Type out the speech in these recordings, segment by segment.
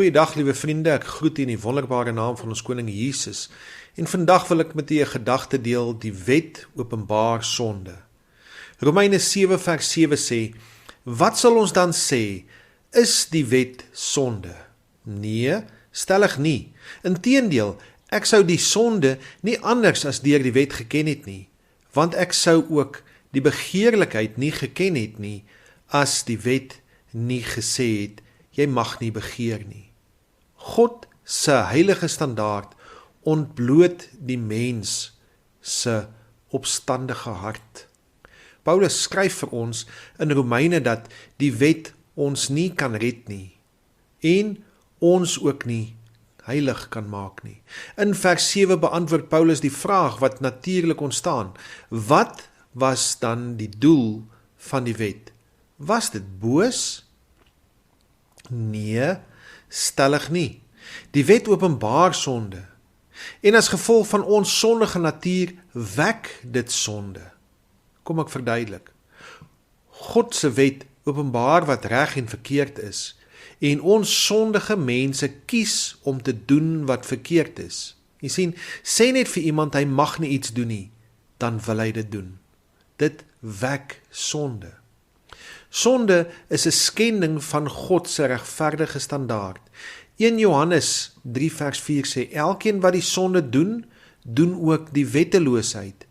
Goeiedag liewe vriende, ek groet u in die wonderbare naam van ons koning Jesus. En vandag wil ek met u 'n gedagte deel, die wet openbaar sonde. Romeine 7 vers 7 sê, wat sal ons dan sê, is die wet sonde? Nee, stellig nie. Inteendeel, ek sou die sonde nie anders as deur die wet geken het nie, want ek sou ook die begeerlikheid nie geken het nie, as die wet nie gesê het, jy mag nie begeer nie. God se heilige standaard ontbloot die mens se opstandige hart. Paulus skryf vir ons in Romeine dat die wet ons nie kan red nie en ons ook nie heilig kan maak nie. In vers 7 beantwoord Paulus die vraag wat natuurlik ontstaan. Wat was dan die doel van die wet? Was dit boos? Nee, stellig nie. Die wet openbaar sonde. En as gevolg van ons sondige natuur wek dit sonde. Kom ek verduidelik. God se wet openbaar wat reg en verkeerd is. En ons sondige mense kies om te doen wat verkeerd is. Jy sien, sê net vir iemand hy mag nie iets doen nie, dan wil hy dit doen. Dit wek sonde. Sonde is 'n skending van God se regverdige standaard. 1 Johannes 3 vers 4 sê, elkeen wat die sonde doen, doen ook die wetteloosheid,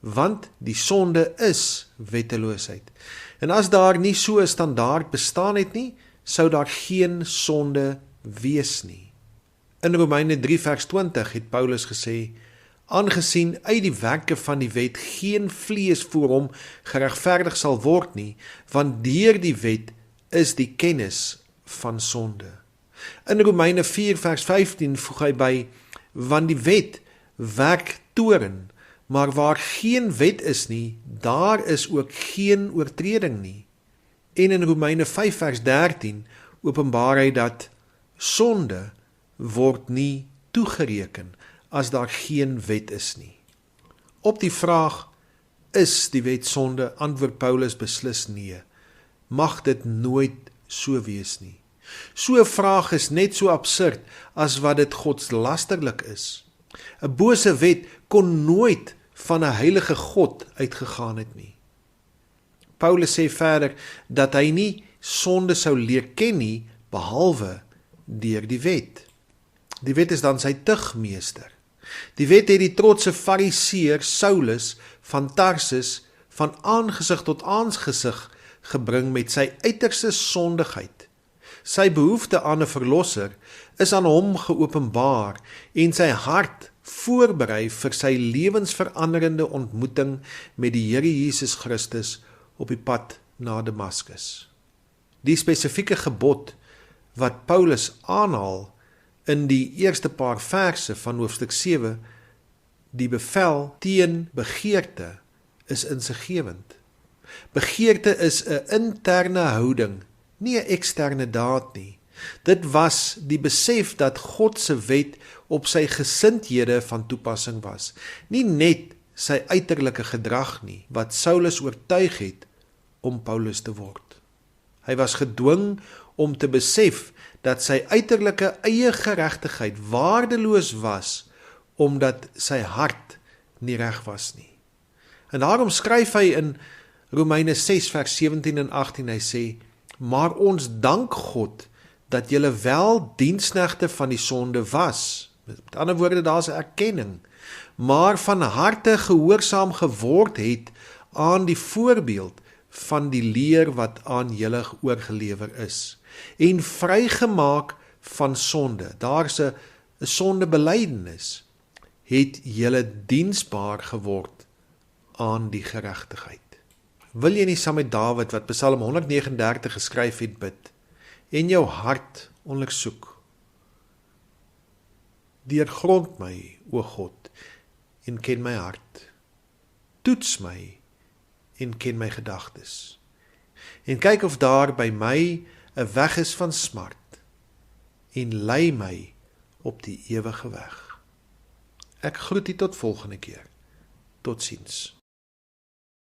want die sonde is wetteloosheid. En as daar nie so 'n standaard bestaan het nie, sou daar geen sonde wees nie. In Romeine 3 vers 20 het Paulus gesê, aangesien uit die werke van die wet geen vlees voor hom geregverdig sal word nie, want deur die wet is die kennis van sonde. In Romeine 4 vers 15 voeg hy by, want die wet werk toorn, maar waar geen wet is nie, daar is ook geen oortreding nie. En in Romeine 5 vers 13 openbaar hy dat sonde word nie toegereken as daar geen wet is nie. Op die vraag, is die wet sonde, antwoord Paulus beslis nee. Mag dit nooit so wees nie. So 'n vraag is net so absurd as wat dit godslasterlik is. 'n Bose wet kon nooit van 'n heilige God uitgegaan het nie. Paulus sê verder dat hy nie sonde sou leer ken nie, behalwe deur die wet. Die wet is dan sy tugmeester. Die wet het die trotse fariseer Saulus van Tarsus van aangesig tot aangesig gebring met sy uiterste sondigheid. Sy behoefte aan 'n verlosser is aan hom geopenbaar en sy hart voorberei vir sy lewensveranderende ontmoeting met die Here Jesus Christus op die pad na Damaskus. Die spesifieke gebod wat Paulus aanhaal in die eerste paar verse van hoofstuk 7, die bevel teen begeerte, is insiggewend. Begeerte is 'n interne houding, nie 'n eksterne daad nie. Dit was die besef dat God se wet op sy gesindhede van toepassing was, nie net sy uiterlike gedrag nie, wat Saulus oortuig het om Paulus te word. Hy was gedwing om te besef dat sy uiterlike eie geregtigheid waardeloos was, omdat sy hart nie reg was nie. En daarom skryf hy in Romeine 6 vers 17 en 18, hy sê, maar ons dank God, dat julle wel diensknegte van die sonde was. Met ander woorde, daar is 'n erkenning, maar van harte gehoorsaam geword het aan die voorbeeld van die leer wat aan julle oorgelewer is, en vrygemaak van sonde, daar is 'n sondebelydenis, het julle diensbaar geword aan die geregtigheid. Wil jy nie saam met Dawid, wat Psalm 139 geskryf het, bid, en jou hart ondersoek? Deurgrond my, o God, en ken my hart. Toets my en ken my gedagtes. En kyk of daar by my 'n weg is van smart, en lei my op die ewige weg. Ek groet u tot volgende keer. Totsiens.